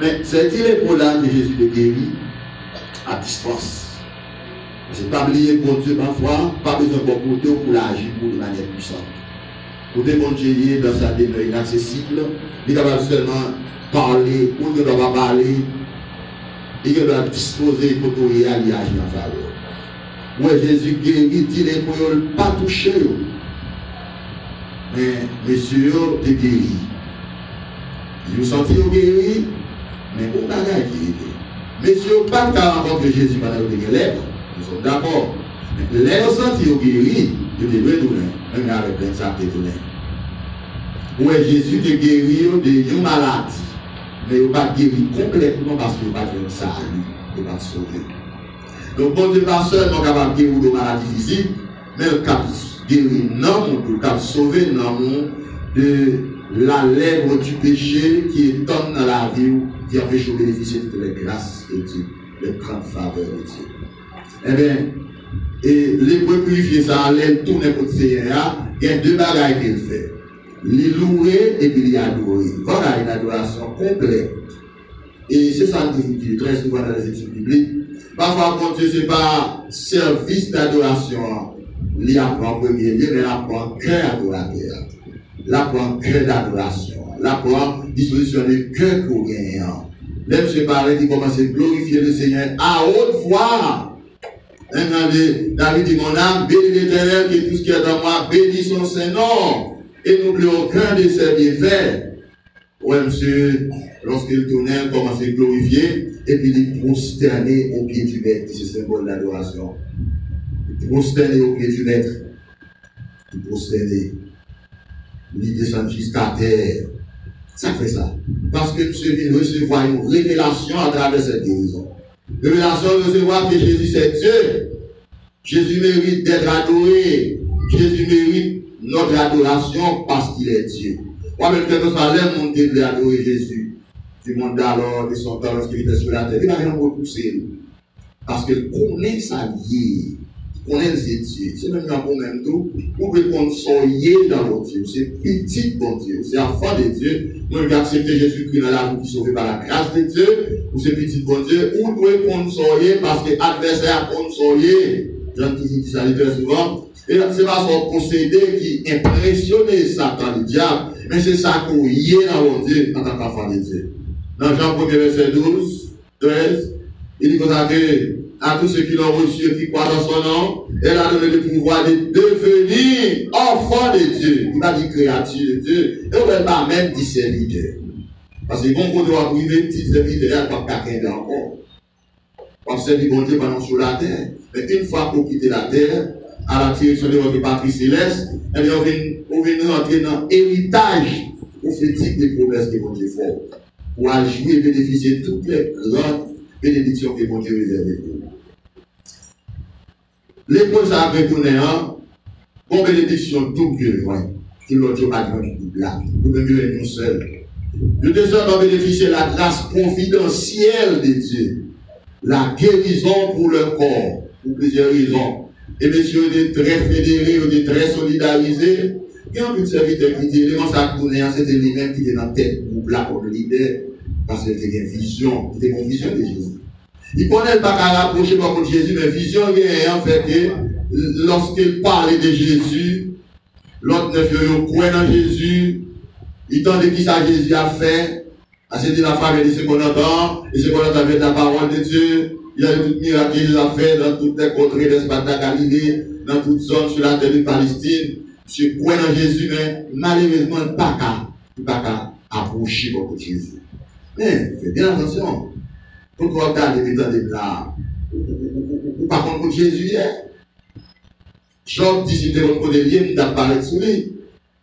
Mais c'est les là que Jésus te guérit à distance. C'est pas oublier pour Dieu parfois, pas besoin de côté pour l'agir de manière puissante. Pour des bon Dieu dans sa demeure inaccessible, il est capable seulement parler, ou ne doit pas parler, il doit disposer pour tout y agir en faveur. Ouais, Jésus guérit, dit les pour ne pas toucher. Mais monsieur, te guéri. Vous sentez guéri, mais vous n'avez pas guéri. Monsieur, pas de rencontrer Jésus pendant que vous êtes nous sommes d'accord. Mais les senti guéri, vous devez tourner, même avec plein de ça, vous tourner. Ouais, Jésus te guéri de une maladie, mais vous pas guéri complètement parce que vous pas de salut, vous pas sauver. Donc, bon Dieu, pas seulement capable de guérir de maladies physiques, mais le cap guérir non, le cap sauver non de la lèvre du péché qui étonne dans la vie, qui empêche de bénéficier de toutes les grâces de Dieu, les grandes faveurs de Dieu. Eh bien, et les purifier ça, les tourner pour le Seigneur, il y a deux bagages qu'il fait. Les louer et puis les adorer. Voilà une adoration complète. Et c'est ça que je dis très souvent dans les études bibliques. Parfois, quand Dieu, ce n'est pas service d'adoration, il apprend en premier lieu, mais il apprend cœur adorateur. Il apprend cœur d'adoration. Il apprend disposition de cœur pour gagner. Même ce parler qui commence à glorifier le Seigneur à haute voix. David dit, mon âme, bénis l'Éternel, qui tout ce qui est dans moi, bénis son Saint-Nom. Et n'oublie aucun de ses bienfaits. Oui, monsieur, lorsqu'il tournait, il commence à glorifier, et puis il prosterner au pied du maître, qui est ce symbole d'adoration. Il prosterner au pied du maître. Il prosterner. Il descend jusqu'à terre. Ça fait ça. Parce que monsieur vient recevoir une révélation à travers cette guérison. Révélation de recevoir que Jésus c'est Dieu. Jésus mérite d'être adoré. Jésus mérite notre adoration parce qu'il est Dieu. Moi-même, quand on parlait, mon Dieu voulait adorer Jésus. Du monde d'alors, de son temps, lorsqu'il était sur la terre, il n'a rien repoussé. Parce qu'il connaît sa vie. Il connaît ses dieux. C'est même là pour même tout. Vous pouvez soyez dans votre Dieu. C'est petit bon Dieu. C'est enfant de Dieu. Moi, j'ai accepté Jésus-Christ dans la vie qui est sauvé par la grâce de Dieu. Ou c'est petit bon Dieu. Ou vous pouvez soyez parce que l'adversaire soyez. Jean qui dit ça très souvent. Et c'est pas son procédé qui impressionne Satan, le diable. Mais c'est ça qu'on y est dans mon Dieu en tant qu'enfant de Dieu. Dans Jean 1er verset 12, 13, il dit comme ça que à tous ceux qui l'ont reçu, qui croient dans son nom, elle a donné le pouvoir de devenir enfant de Dieu. Il a dit créature de Dieu. Et on ne va pas même dit serviteur. Parce que bon, on doit priver petit serviteur, il n'y a pas quelqu'un encore. On servir bon Dieu pendant sur la terre. Mais une fois pour quitter la terre, à la direction de votre patrie céleste, et bien on vient entrer dans l'héritage prophétique des promesses que bon Dieu fait. Pour jouer et bénéficier de toutes les grandes bénédictions que bon Dieu réserve pour nous. L'épouse a retourné en bonne bénédiction double loin. Qui l'autre Dieu pas de double là. Nous devons nous seuls. Nous devons bénéficier de la grâce confidentielle de Dieu. La guérison pour le corps, pour plusieurs raisons. Et messieurs, on est très fédérés, on est très solidarisés. Il y a un petit serviteur qui dit, c'était lui-même qui était dans la tête pour là pour le leader, parce qu'il était une vision, il était une vision de Jésus. Il connaît pas qu'à rapprocher par contre Jésus, mais vision, en fait, lorsqu'il parlait de Jésus, l'autre neuf yo croit dans Jésus, il tendait qui ça Jésus a fait, c'est de la famille de ce qu'on entend, et ce qu'on entend avec la parole de Dieu. Il y a tout miracle qu'il a fait dans toutes les contrées d'Espagne, de Galilée, dans toutes zones sur la terre de Palestine. Je crois dans Jésus, mais malheureusement, il n'y a pas qu'à approcher beaucoup de Jésus. Mais, faites bien attention. Quand vous regardez les temps de là, ou par contre, Jésus est. Job dit, si vous avez un côté lié, vous apparaître sous lui.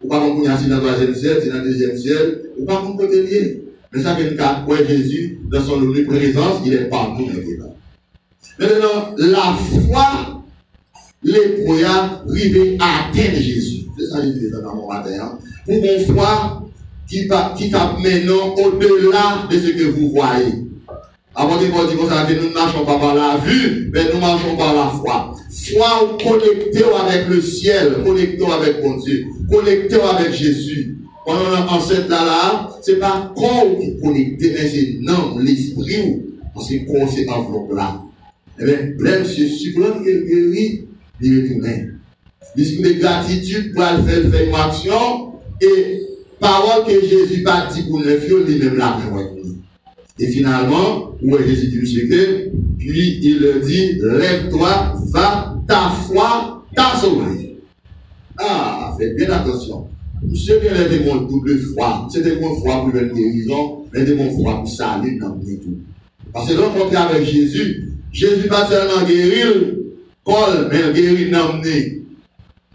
Ou par contre, vous êtes dans le 3e ciel, c'est dans le 2e ciel, ou par contre, côté lié. Mais ça, c'est cas où Jésus, dans son omniprésence, il est partout maintenant. Maintenant, la foi, les croyants arrivent à atteindre Jésus. C'est ça que je dis dans mon matin. Pour une foi qui va maintenant au-delà de ce que vous voyez. Avant de vous dire que nous ne marchons pas par la vue, mais nous marchons par la foi. Foi connectée avec le ciel, connectée avec mon Dieu, connectée avec Jésus. Quand on est enceinte là, c'est pas corps qui connecte, mais c'est non, l'esprit. Parce que corps, c'est enveloppe là. Eh bien, là, monsieur, supposons qu'il guérit, il retourne. L'esprit de gratitude pour faire une action et parole que Jésus pas dit pour le faire, lui-même l'a fait. Et finalement, où est Jésus dit, monsieur, puis il dit, lève-toi, va, ta foi t'a sauvé. Ah, faites bien attention. Monsieur, bien les démons double foi. C'est des démons foi pour une guérison, les démons foi pour salut dans le tout. Parce que l'on compte avec Jésus, Jésus pas seulement guérir, Paul, mais il guérit d'emmener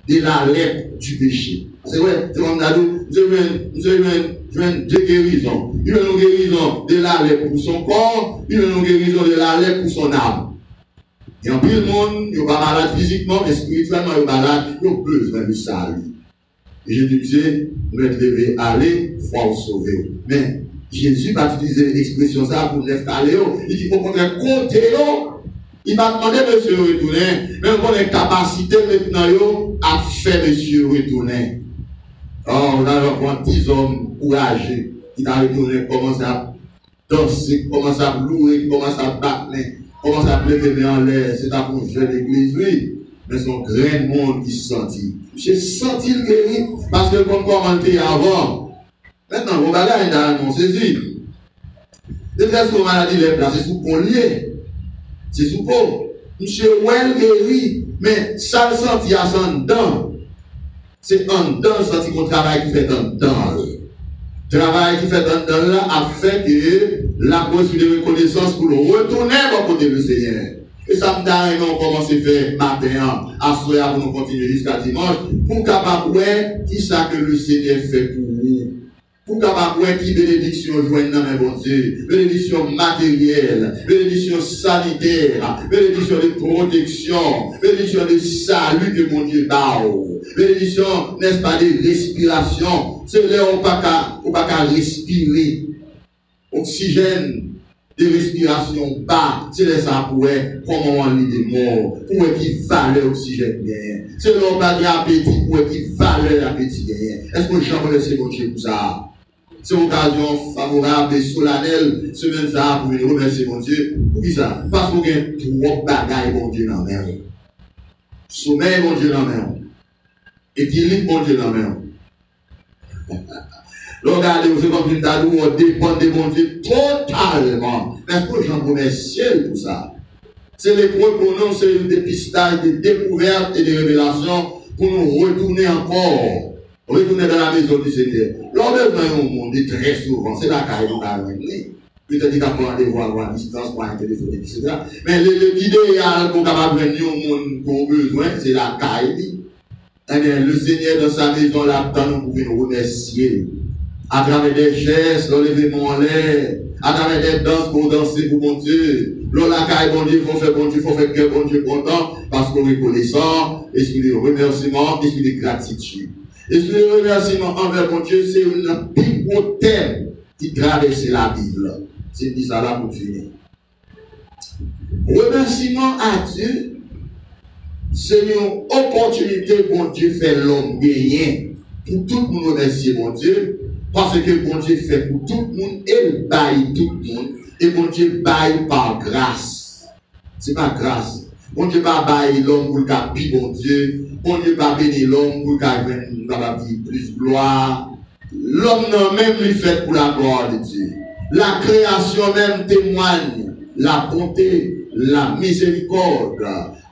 de la lèpre du péché. C'est vrai, c'est comme Nadou, je viens de guérison. Il veut une guérison de la lèpre pour son corps, il veut une guérison de la lèpre pour son âme. Et en plus, le monde, il n'est pas malade physiquement, mais spirituellement, il est malade, il a besoin de salut. Et je disais, vous devez aller, faut sauver. Mais Jésus va utiliser l'expression ça pour neuf caléo. Il dit, au contraire, comptez-le. Il va demander monsieur retourner, mais on a une capacité maintenant à faire monsieur retourner. Oh, on a encore 10 hommes courageux qui t'a retourné, commence à danser, commence à louer, commence à battre, commence à lever en l'air. C'est à pour jouer l'église, oui. Mais son grand monde qui se sentit. J'ai senti le guéri parce que comme commenté avant. Maintenant, vos bagages dans mon saisi. Depuis que la maladie est là, c'est sous collier. C'est sous peau. Monsieur Well guéri, mais ça le senti à son dedans. C'est en dedans, le senti qu'on travaille qui fait en dedans. Le travail qui fait en dedans là a fait que la possibilité de reconnaissance pour le retourner au côté du Seigneur. Et ça me donne, on commence à faire matin, à soir pour nous continuer jusqu'à dimanche, pour capable voir qui ça que le Seigneur fait pour nous. Pour capable voir qui bénédiction joigne dans mes bons Dieu. Bénédiction matérielle, bénédiction sanitaire, bénédiction de protection, bénédiction de salut que mon Dieu bat. Bénédiction, n'est-ce pas, de respiration. C'est là où on pas qu'à respirer. Oxygène. De respiration bas, c'est les ça pour comment on lit des morts, pour qui valeur oxygène bien. C'est l'homme qui a appétit, pour qui valeur appétit bien. Est-ce que j'en remercie mon Dieu pour ça? C'est une occasion favorable et solennelle, semaine ça, pour venir remercier mon Dieu. Pour qui ça? Parce qu'on a trop bagaille mon Dieu dans la mer. Sommeil mon Dieu dans la mer. Équilibre mon Dieu dans la mer. Regardez, vous savez comme une dadou, on dépend de mon Dieu totalement. Mais pour j'en remercie pour ça. C'est l'épreuve pour nous, c'est le dépistage, des découvertes et des révélations pour nous retourner encore. Retourner dans la maison du Seigneur. Lors de un monde, très souvent, c'est la caille qu'on a ramené. Peut-être qu'il y a un rendez-vous à distance pour un téléphone, etc. Mais l'idéal qu'on a venir au monde qu'on a besoin, c'est la caille. Eh bien, le Seigneur dans sa maison, là-dedans, nous pouvons nous remercier. À travers des gestes, l'enlèvement en l'air, à travers des danses pour danser pour mon Dieu. L'on la caille, bon Dieu, il faut faire bon Dieu, il faut faire que bon Dieu content, parce qu'on est reconnaissant, esprit de remerciement, esprit de gratitude. Esprit de remerciement envers mon Dieu, c'est un plus gros thème qui traverse la Bible. C'est dit ça là pour finir. Remerciement à Dieu, c'est une opportunité que bon Dieu fait l'homme gagner. Pour tout le monde remercier mon Dieu. Parce que bon Dieu fait pour tout le monde, et il baille tout le monde, et bon Dieu baille par grâce. C'est pas grâce. Bon Dieu pas baille l'homme pour le cas bon Dieu. Bon Dieu pas bénir l'homme pour le cas plus gloire. L'homme non même lui fait pour la gloire de Dieu. La création même témoigne la bonté, la miséricorde,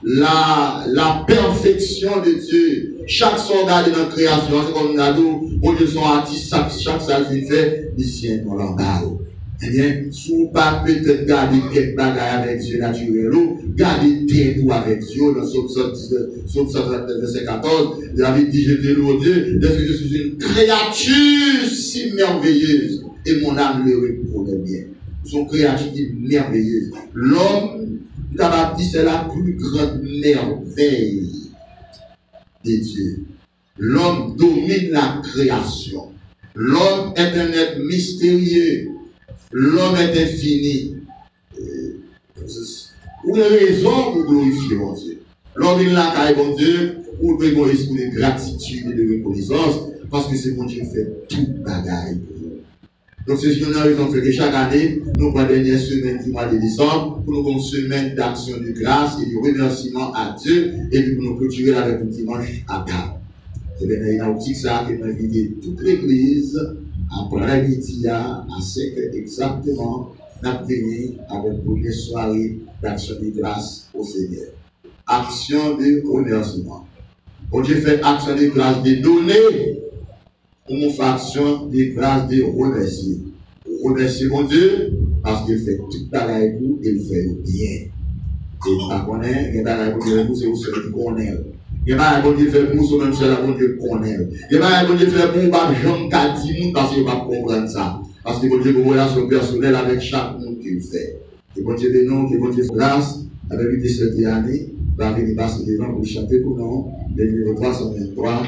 la perfection de Dieu. Chaque soldat de notre création, c'est comme nous avons dit, bon Dieu son artiste, chaque salle qu'il fait, il tient dans langage. Eh bien, si vous pas peut-être garder quelques bagages avec Dieu naturel, gardez tout avec Dieu, dans Somme 119, verset 14, David dit, je te loue Dieu, parce que je suis une créature si merveilleuse, et mon âme le reconnaît bien. Son créature merveilleuse. L'homme, David dit, c'est la plus grande merveille de Dieu. L'homme domine la création. L'homme est un être mystérieux. L'homme est infini. Pour une raison pour glorifier mon Dieu. L'homme est là, car mon Dieu, pour donner un esprit de gratitude et de reconnaissance. parce que c'est bon Dieu fait tout bagaille pour nous. Donc c'est ce qu'on a raison de faire que chaque année, nous prenons la dernière semaine du mois de décembre pour nous avoir une semaine d'action de grâce et de remerciement à Dieu et puis pour nous clôturer avec un dimanche à table. Et bien, il y a aussi ça qui m'a invité toute l'église après midi à 5 exactement, n'a venu avec une première soirée d'action de grâce au Seigneur. Action de remerciement. Quand Dieu fait action de grâce de donner, on fait action de grâce de remercier. Remercier mon Dieu parce qu'il fait tout travail pour il fait bien. Et pas connaître, il y a des choses pour c'est aussi qui connaît. Il y a des choses fait pour soi même c'est la bonne Dieu connaît. Il y a des choses fait pour pas Jean Kati parce qu'il va comprendre ça. Parce que Dieu a une relation personnelle avec chaque monde qu'il fait. Et bon Dieu de nous, que bon Dieu grâce avec lui de cette année, va venir passer devant pour chanter pour nous, le numéro 323.